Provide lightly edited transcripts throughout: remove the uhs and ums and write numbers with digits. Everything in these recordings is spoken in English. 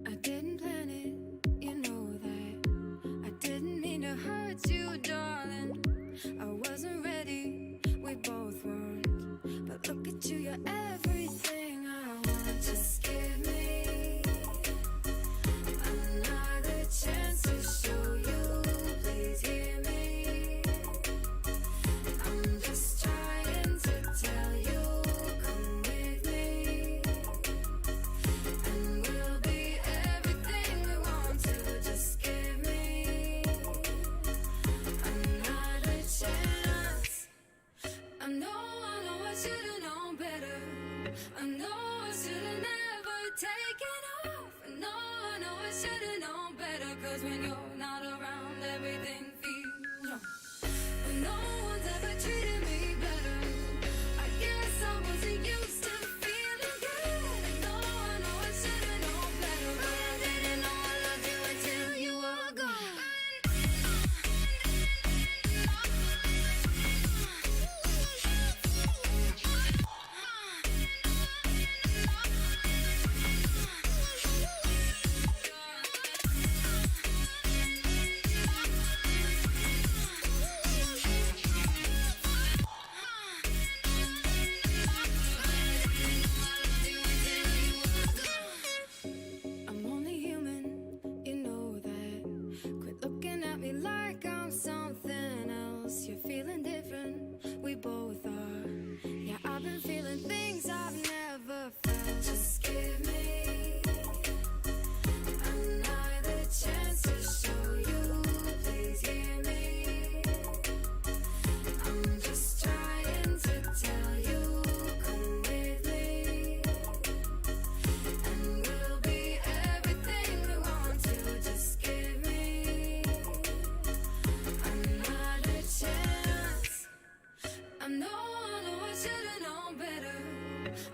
I didn't plan it, you know that. I didn't mean to hurt you, darling. I wasn't ready, we both weren't. But look at you, you're everything I want. Just give me another chance to show you. Please hear me. I'm just trying to tell you, come with me, and we'll be everything we want to. Just give me another chance. I know I should've known better. I know I should've never taken off. I know I should've known better. Cause when you're not around, everything feels wrong. When no one's ever treated me better, I guess I wasn't used to feeling good. I know I should've known better, but I didn't know I loved you until you were gone. I'm only human, you know that. Quit looking at me like I'm something else. You're feeling different, we both are. Yeah, I've been feeling things I've never felt. Just give me another chance to show you. Please hear me. I'm just trying to tell you, come with me, and we'll be everything we want to. Just give me another chance. I know I should've known better.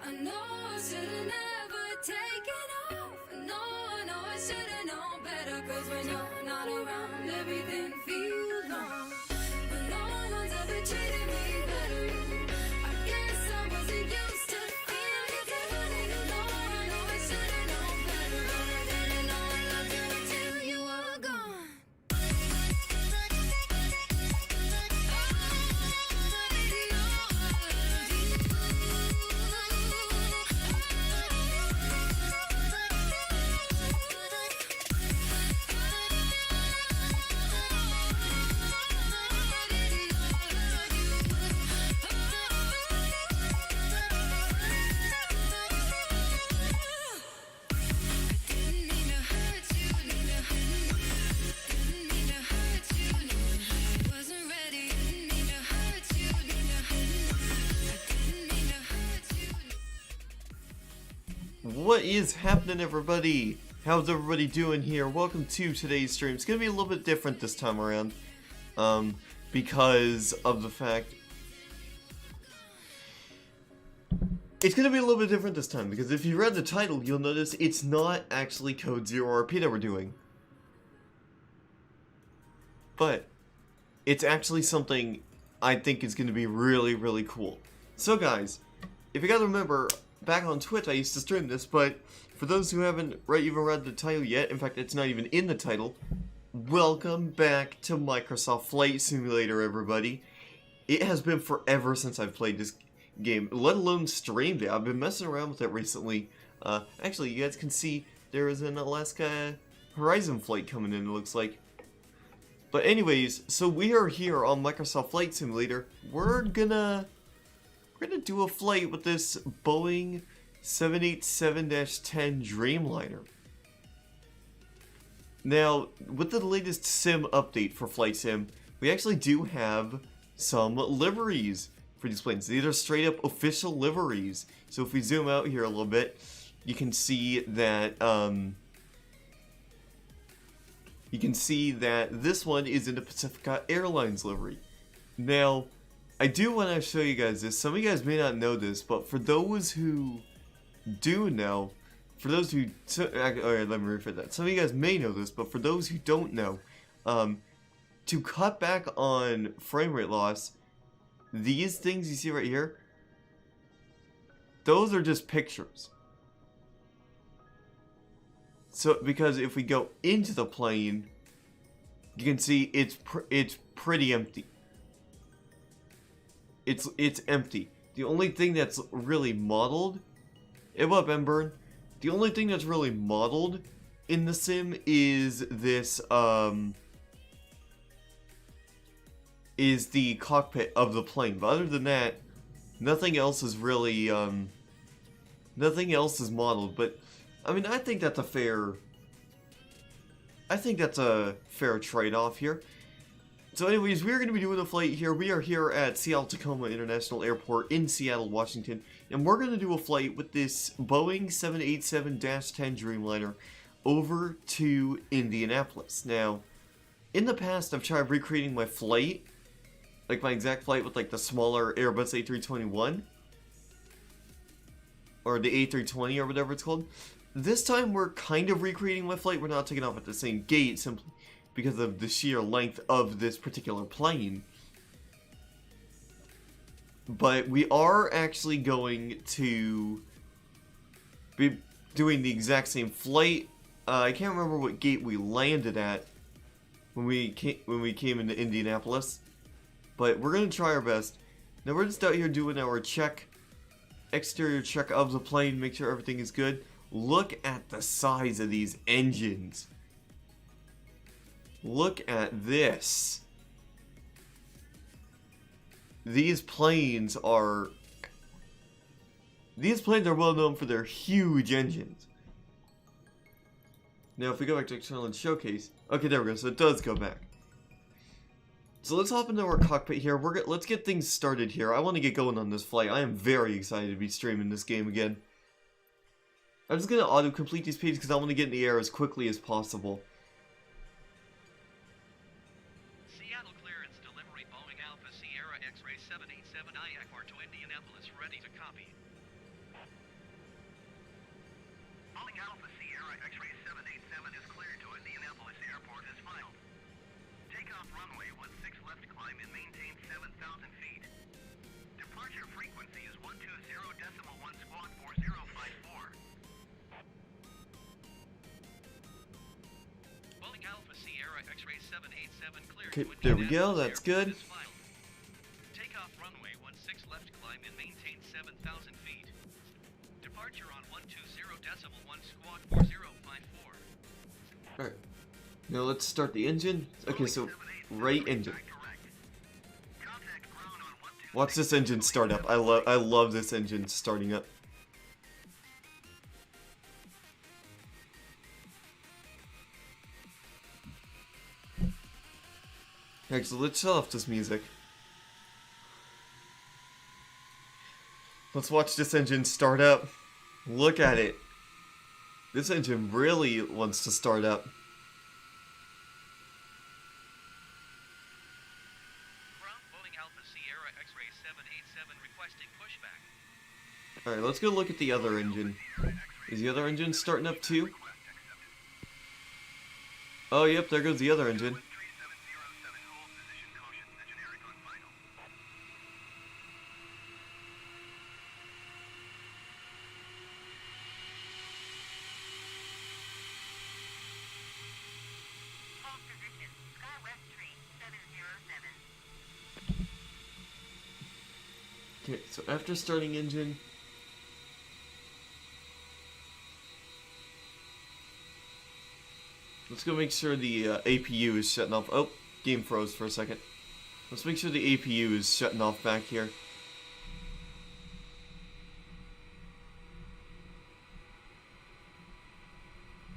I know I should've never taken off. I know I should've known better. Cause when you're not around, everything feels wrong. When no one's ever treated me better, I guess I wasn't used to feeling good. I know I should've known better, but I didn't know I loved you until you were gone. Didn't mean to hurt you, didn't mean to hurt you, no. I wasn't ready, didn't mean to hurt you, I didn't mean to hurt you. What is happening, everybody? How's everybody doing here? Welcome to today's stream. It's gonna be a little bit different this time around, because of the fact it's gonna be a little bit different this time. Because if you read the title, you'll notice it's not actually Code Zero RP that we're doing, but it's actually something I think is gonna be really, really cool. So, guys, if you guys remember, back on Twitch, I used to stream this, but for those who haven't even read the title yet, in fact, it's not even in the title, welcome back to Microsoft Flight Simulator, everybody. It has been forever since I've played this game, let alone streamed it. I've been messing around with it recently. Actually, you guys can see there is an Alaska Horizon flight coming in, it looks like. But anyways, so we are here on Microsoft Flight Simulator. We're gonna do a flight with this Boeing 787-10 Dreamliner. Now, with the latest sim update for Flight Sim, we actually do have some liveries for these planes. These are straight up official liveries. So if we zoom out here a little bit, you can see that this one is in the Pacifica Airlines livery. Now, I do want to show you guys this. Some of you guys may not know this, but for those who do know, for those who... Alright, let me rephrase that. Some of you guys may know this, but for those who don't know, to cut back on frame rate loss, these things you see right here, those are just pictures. So, because if we go into the plane, you can see it's pretty empty. It's empty. The only thing that's really modeled, what up, Embern? The only thing that's really modeled in the sim is this is the cockpit of the plane. But other than that, nothing else is really nothing else is modeled. But I mean, I think that's a fair trade-off here. So anyways, we're going to be doing a flight here. We are here at Seattle-Tacoma International Airport in Seattle, Washington. And we're going to do a flight with this Boeing 787-10 Dreamliner over to Indianapolis. Now, in the past, I've tried recreating my flight, like my exact flight with like the smaller Airbus A321. Or the A320 or whatever it's called. This time we're kind of recreating my flight. We're not taking off at the same gate simply because of the sheer length of this particular plane. But we are actually going to be doing the exact same flight. I can't remember what gate we landed at when we came into Indianapolis. But we're going to try our best. Now we're just out here doing our exterior check of the plane, make sure everything is good. Look at the size of these engines. Look at this. These planes are well known for their huge engines. Now if we go back to external and showcase, okay, there we go, so it does go back. So let's hop into our cockpit here. Let's get things started here. I want to get going on this flight. I am very excited to be streaming this game again. I'm just going to auto-complete these pages because I want to get in the air as quickly as possible. Seattle clearance delivery Boeing Alpha Sierra X-ray 787 IACMAR to Indianapolis, ready to copy. Boeing Alpha Sierra X-ray 787 is cleared to Indianapolis Airport as filed. Takeoff runway 16 left climb and maintain 7,000 feet. Departure frequency is 120.1 squawk 4054. Boeing Alpha Sierra X-ray 787 cleared. Okay, there we go, that's good. Takeoff runway 16 left climb and maintain 7,000 feet. Departure on 120.1 squawk 4054. Alright. Now let's start the engine. Okay, so right engine. Watch this engine start up. I love this engine starting up. Alright, so let's shut off this music. Let's watch this engine start up. Look at it. This engine really wants to start up. Boeing Alpha Sierra X-ray 787 requesting pushback. Alright, let's go look at the other engine. Is the other engine starting up too? Oh, yep, there goes the other engine. Okay, so after starting engine, let's go make sure the APU is shutting off. Oh, game froze for a second. Let's make sure the APU is shutting off back here.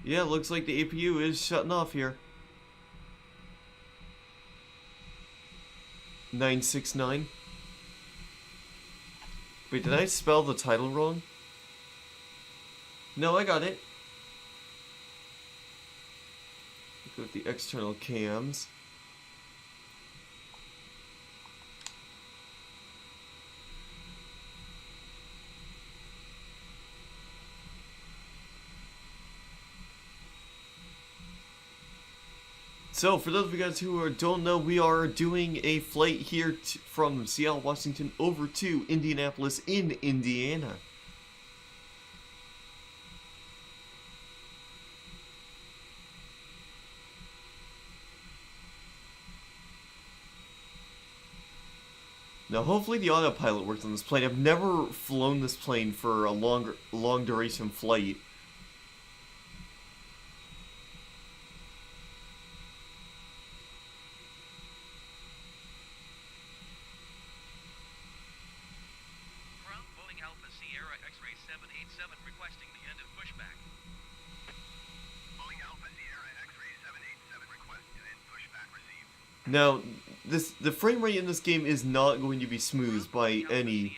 Yeah, looks like the APU is shutting off here. 969. Wait, did I spell the title wrong? No, I got it. Go with the external cams. So, for those of you guys who don't know, we are doing a flight here from Seattle, Washington, over to Indianapolis in Indiana. Now, hopefully the autopilot works on this plane. I've never flown this plane for a long duration flight. Ground Boeing Alpha Sierra X-ray 787 requesting the end of pushback. Boeing Alpha Sierra X-ray 787 request to end pushback received. Now, the frame rate in this game is not going to be smooth by any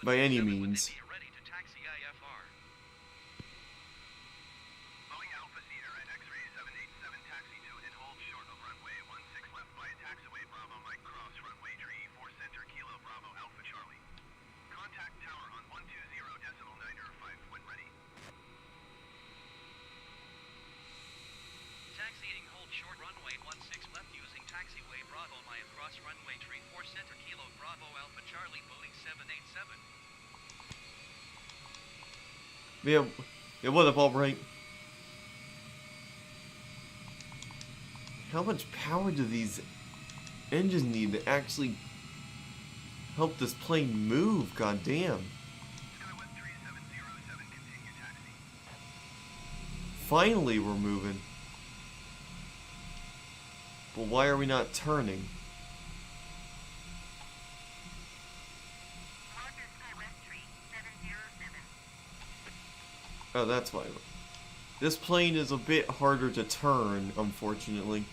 means. Ready to taxi IFR. Boeing Alpha Sierra X-ray 787 taxi to and hold short of runway 16 left by taxiway Bravo Mike Cross runway tree 4 center Kilo Bravo Alpha Charlie. Contact tower on 120.905 when ready. Taxiing hold short runway 16 left using taxiway Bravo Mike Cross runway tree 4 center Kilo Bravo Alpha Charlie Boeing 787. Yeah, what up, Albright? How much power do these engines need to actually help this plane move? God damn. Skywest 3707 continue taxi. Finally, we're moving. But why are we not turning? Roger, Skywest 3707. Oh, that's why. This plane is a bit harder to turn, unfortunately.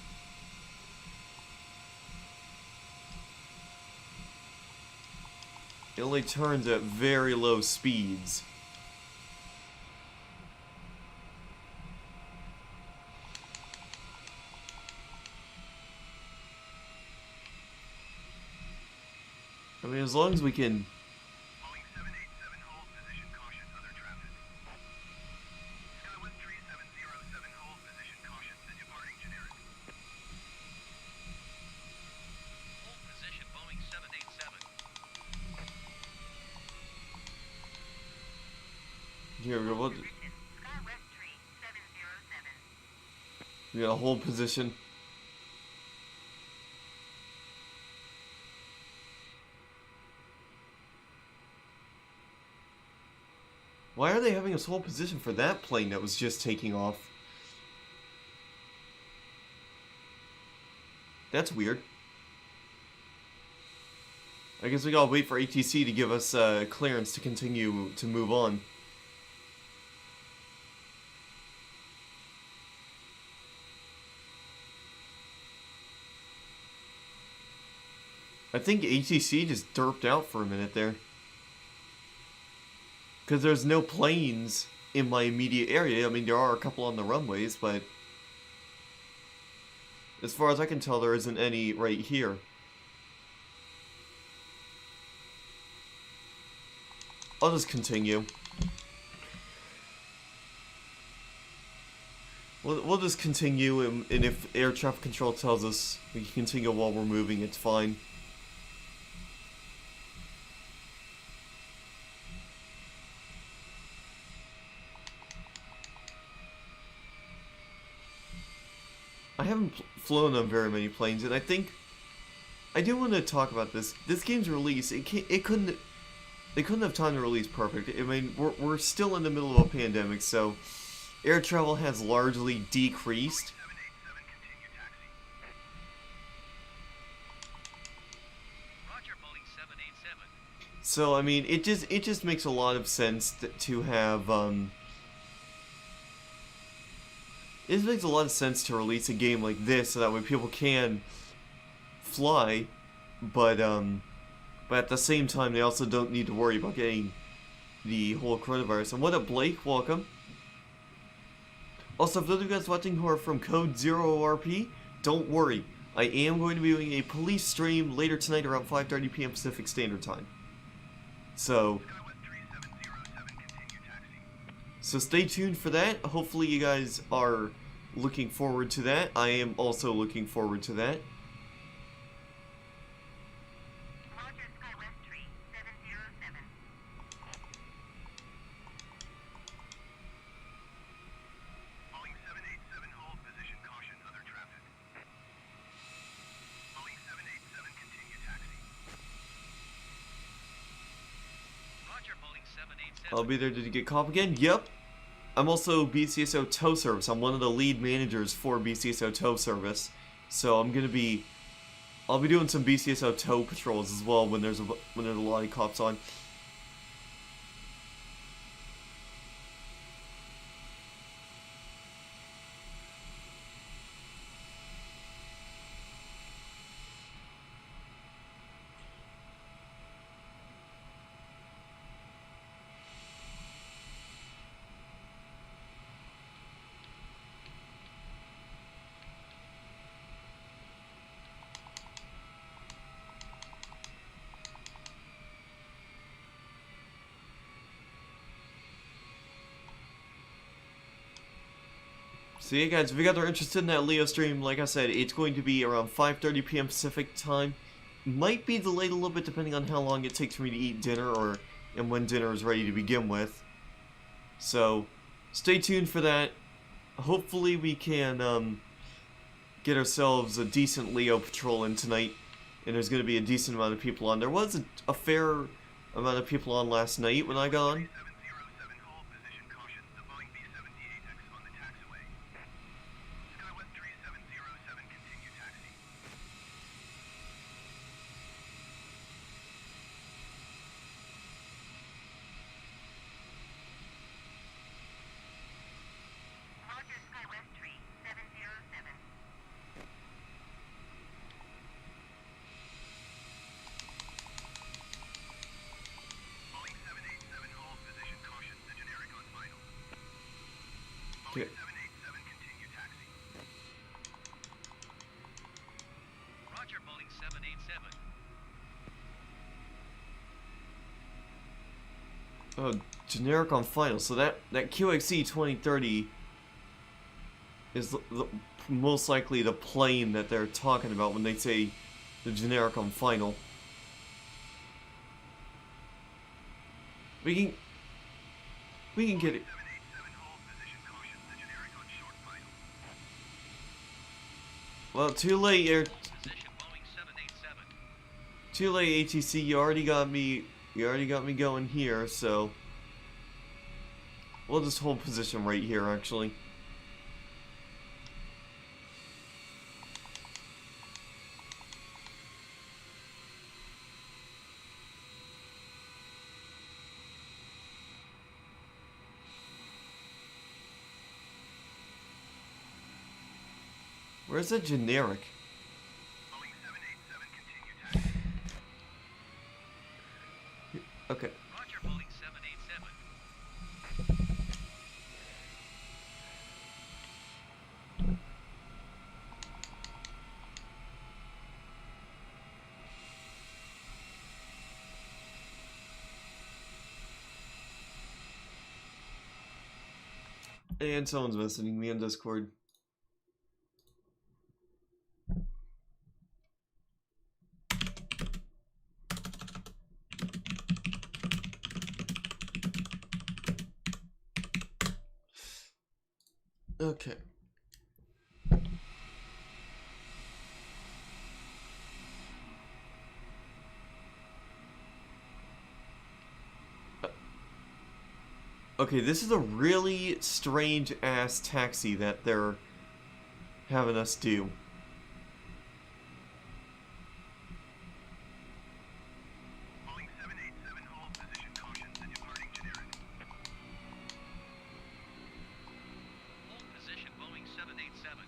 It only turns at very low speeds. I mean, as long as we can... Boeing 787 hold position caution other traffic. Skywest 3707 hold position caution to departing generic. Hold position Boeing 787. Here we go. What? Position, Skywest 3707. We got a hold position. Why are they having us hold position for that plane that was just taking off? That's weird. I guess we gotta wait for ATC to give us clearance to continue to move on. I think ATC just derped out for a minute there. Because there's no planes in my immediate area. I mean, there are a couple on the runways, but as far as I can tell, there isn't any right here. I'll just continue. We'll just continue, and if air traffic control tells us we can continue while we're moving, it's fine. I haven't flown on very many planes, and I think I do want to talk about this. This game's release, they couldn't have time to release perfect. I mean, we're still in the middle of a pandemic, so air travel has largely decreased. 787 continue taxi. Roger Boeing 787. So I mean, it just makes a lot of sense to have It makes a lot of sense to release a game like this so that way people can fly, but at the same time they also don't need to worry about getting the whole coronavirus. And what up, Blake? Welcome. Also, for those of you guys watching who are from Code 0RP, don't worry. I am going to be doing a police stream later tonight around 5:30 p.m. Pacific Standard Time. So Skywest 3707 continue taxi. stay tuned for that. Hopefully you guys are looking forward to that. I am also looking forward to that. Roger, SkyWest Tree 707. Boeing 787, hold position, caution, other traffic. Boeing 787, continue taxi. Roger, Boeing 787. I'll be there. Did you get caught again? Yep. I'm also BCSO tow service. I'm one of the lead managers for BCSO tow service. So I'll be doing some BCSO tow patrols as well when there's a lot of cops on. So yeah guys, if you guys are interested in that Leo stream, like I said, it's going to be around 5:30 p.m. Pacific time. Might be delayed a little bit depending on how long it takes for me to eat dinner and when dinner is ready to begin with. So stay tuned for that. Hopefully we can get ourselves a decent Leo patrol in tonight, and there's going to be a decent amount of people on. There was a fair amount of people on last night when I got on. 707, hold position, caution, the Boeing B-78X on the taxiway. SkyWest 3707, continue taxi. Roger, SkyWest Tree 707. Boeing 787, hold position, caution, the generic on final. Okay. Boeing 787, continue taxi. Roger, Boeing 787. Oh, generic on final. So that QXC 2030 is most likely the plane that they're talking about when they say the generic on final. We can get it. 787, hold position, caution, the generic on short final. Well, too late, Position, Boeing 787. too late, ATC. You already got me going here. So we'll just hold position right here, actually. Where's the generic? Boeing 787, continue taxi. Okay. Roger, Boeing 787. And someone's messaging me on Discord. Okay. Okay, this is a really strange ass taxi that they're having us do. Boeing 787, hold position, caution, the departing generic. Hold position, Boeing 787.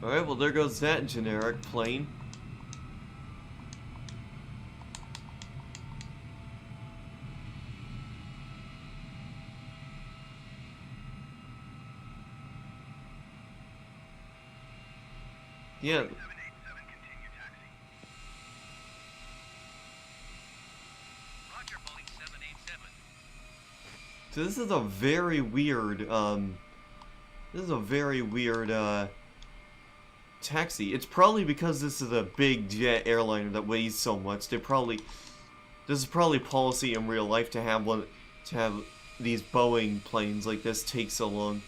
Alright, well there goes that generic plane. Yeah. 787, continue taxi. Roger, Boeing 787. So this is a very weird, taxi. It's probably because this is a big jet airliner that weighs so much. This is probably policy in real life to have these Boeing planes like this take so long.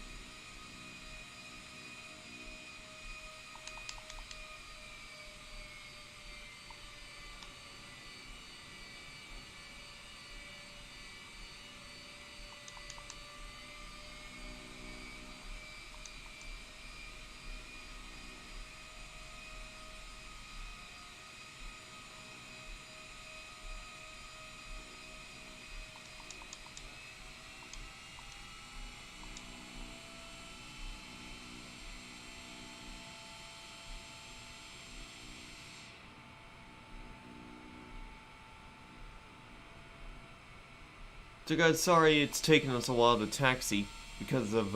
So guys, sorry it's taken us a while to taxi because of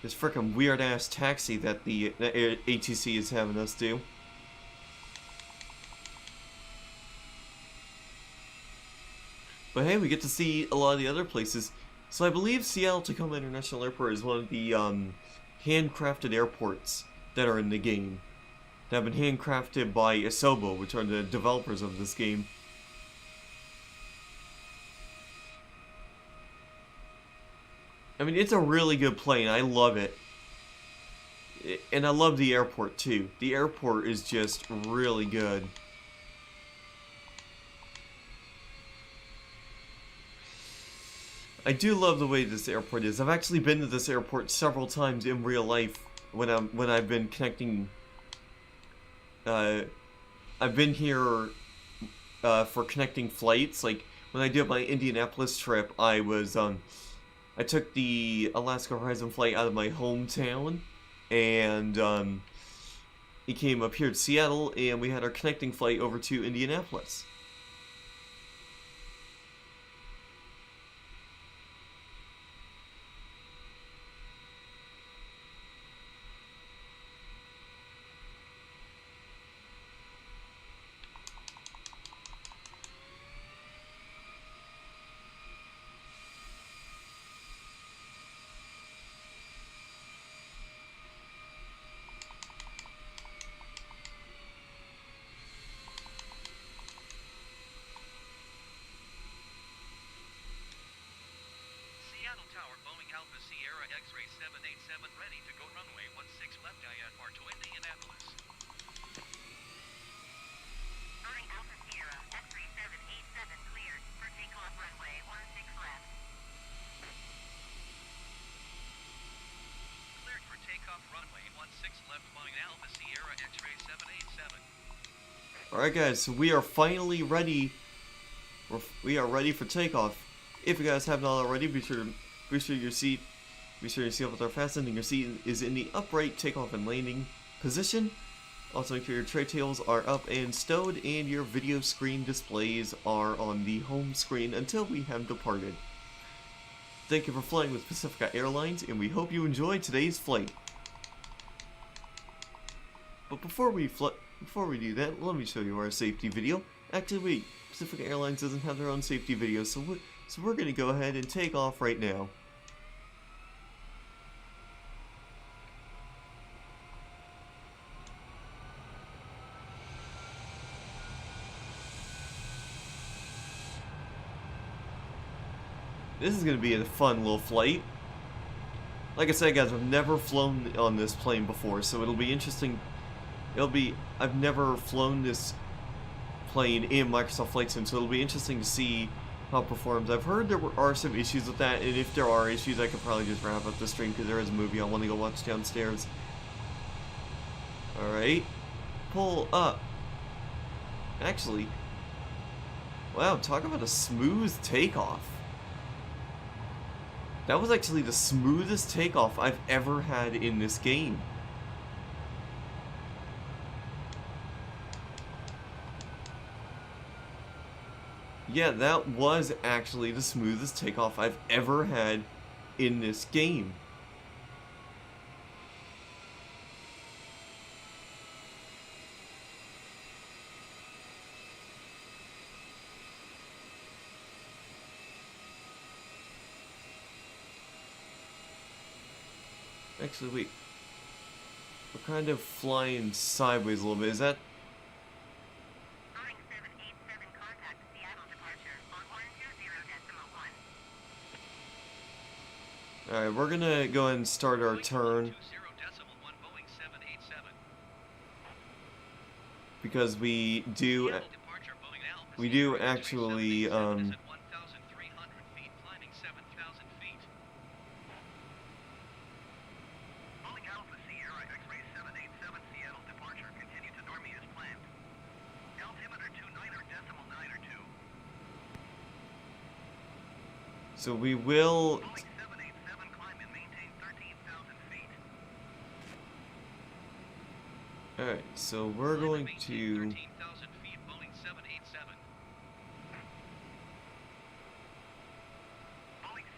this frickin' weird ass taxi that the ATC is having us do. But hey, we get to see a lot of the other places. So I believe Seattle Tacoma International Airport is one of the handcrafted airports that are in the game. That have been handcrafted by Asobo, which are the developers of this game. I mean, it's a really good plane. I love it. And I love the airport, too. The airport is just really good. I do love the way this airport is. I've actually been to this airport several times in real life when I've been connecting. I've been here for connecting flights. Like when I did my Indianapolis trip, I took the Alaska Horizon flight out of my hometown, and it came up here to Seattle, and we had our connecting flight over to Indianapolis. Seattle Tower, Boeing Alpha Sierra X-ray 787, ready to go runway 16 left IFR to Indianapolis. Boeing Alpha Sierra, X-ray 787 cleared for takeoff runway 16 left. Cleared for takeoff runway 16 left, Boeing Alpha Sierra X-ray 787. Alright guys, so we are finally ready. We are ready for takeoff. If you guys haven't already, be sure your seatbelts are fastened and your seat is in the upright takeoff and landing position. Also make sure your tray tables are up and stowed and your video screen displays are on the home screen until we have departed. Thank you for flying with Pacifica Airlines, and we hope you enjoyed today's flight. But before we do that, let me show you our safety video. Actually, wait, Pacifica Airlines doesn't have their own safety video, so we're going to go ahead and take off right now. This is going to be a fun little flight. Like I said, guys, I've never flown on this plane before, so it'll be interesting. I've never flown this plane in Microsoft Flight Sim, so it'll be interesting to see how it performs. I've heard there are some issues with that, and if there are issues, I could probably just wrap up the stream because there is a movie I want to go watch downstairs. Alright. Pull up. Actually, wow, talk about a smooth takeoff. That was actually the smoothest takeoff I've ever had in this game. Yeah, that was actually the smoothest takeoff I've ever had in this game. Actually, wait. We're kind of flying sideways a little bit. Is that... Boeing 787 contact Seattle departure on 120.1. Alright, we're gonna go ahead and start our turn. Because we do actually, Calling Alpha Sierra X-ray 787 Seattle departure. Continue to Normie as planned. Altimeter 29.92. so we will... Boeing 787 climb and maintain 13,000 feet. Alright, so we're going to... Boeing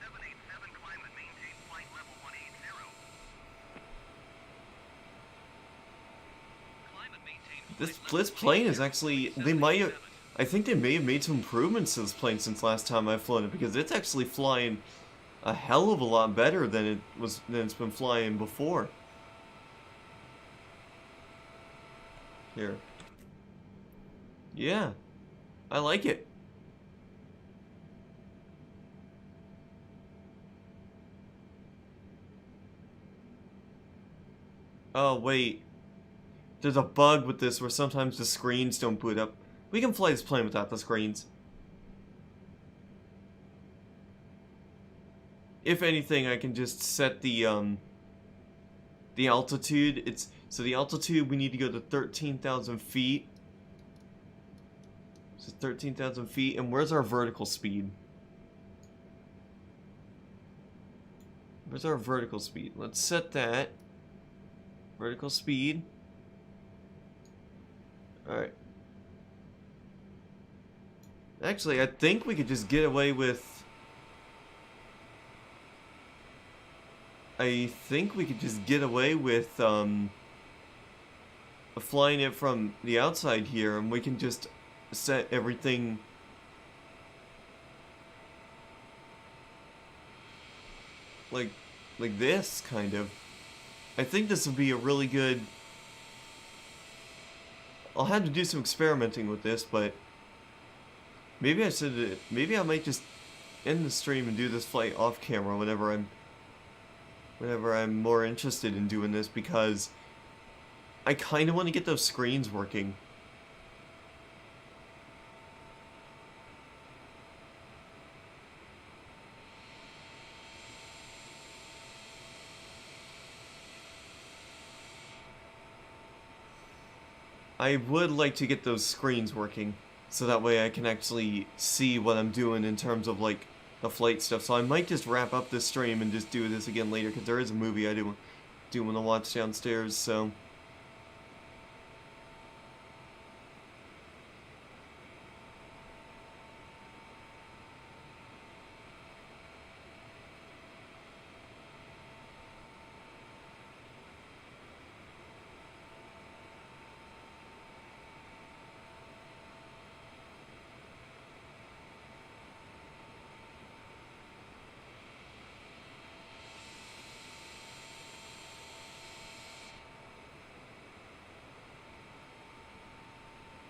787 climb and maintain flight level 180. This plane is actually... They might have... I think they may have made some improvements to this plane since last time I've flown it, because it's actually flying a hell of a lot better than it's been flying before. Here. Yeah. I like it. Oh, wait. There's a bug with this where sometimes the screens don't boot up. We can fly this plane without the screens. If anything, I can just set the altitude. So the altitude, we need to go to 13,000 feet. So 13,000 feet, and where's our vertical speed? Where's our vertical speed? Let's set that. Vertical speed. Alright. Actually, I think we could just get away with... flying it from the outside here, and we can just set everything like this, kind of. I think this would be a really good... I'll have to do some experimenting with this, but maybe I might just end the stream and do this flight off camera whenever I'm more interested in doing this, because I kind of want to get those screens working. I would like to get those screens working, so that way I can actually see what I'm doing in terms of, like, the flight stuff. So I might just wrap up this stream and just do this again later, because there is a movie I do want to watch downstairs, so...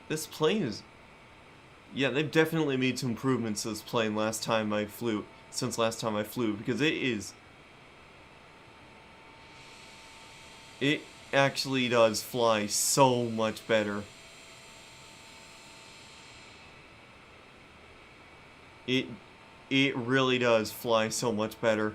This plane is... Yeah, they've definitely made some improvements to this plane since last time I flew, because it is... It actually does fly so much better. It really does fly so much better.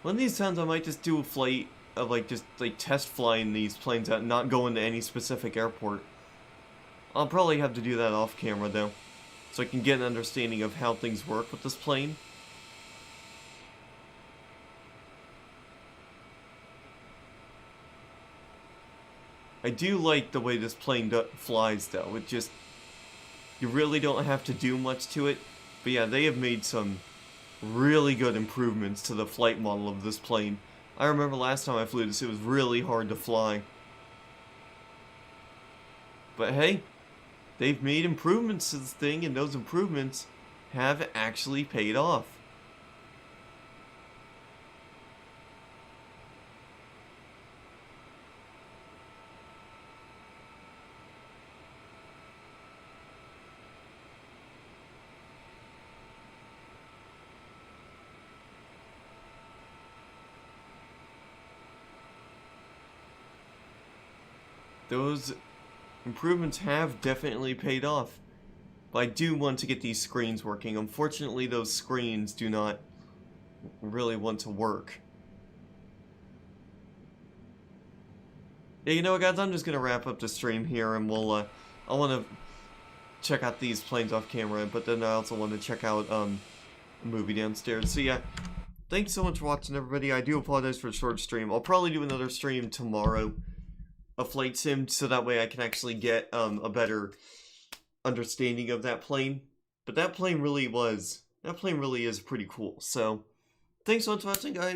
One of these times I might just do a flight of just test flying these planes out, not going to any specific airport. I'll probably have to do that off camera though, so I can get an understanding of how things work with this plane. I do like the way this plane flies, though. It just, you really don't have to do much to it. But yeah, they have made some really good improvements to the flight model of this plane. I remember last time I flew this, it was really hard to fly. But hey, they've made improvements to this thing, and those improvements have actually paid off. Those improvements have definitely paid off. But I do want to get these screens working. Unfortunately, those screens do not really want to work. Yeah, you know what, guys? I'm just going to wrap up the stream here, and we'll, I want to check out these planes off camera, but then I also want to check out, a movie downstairs. So yeah, thanks so much for watching, everybody. I do apologize for the short stream. I'll probably do another stream tomorrow, a flight sim, so that way I can actually get, a better understanding of that plane. But that plane really is pretty cool. So thanks so much for watching, guys.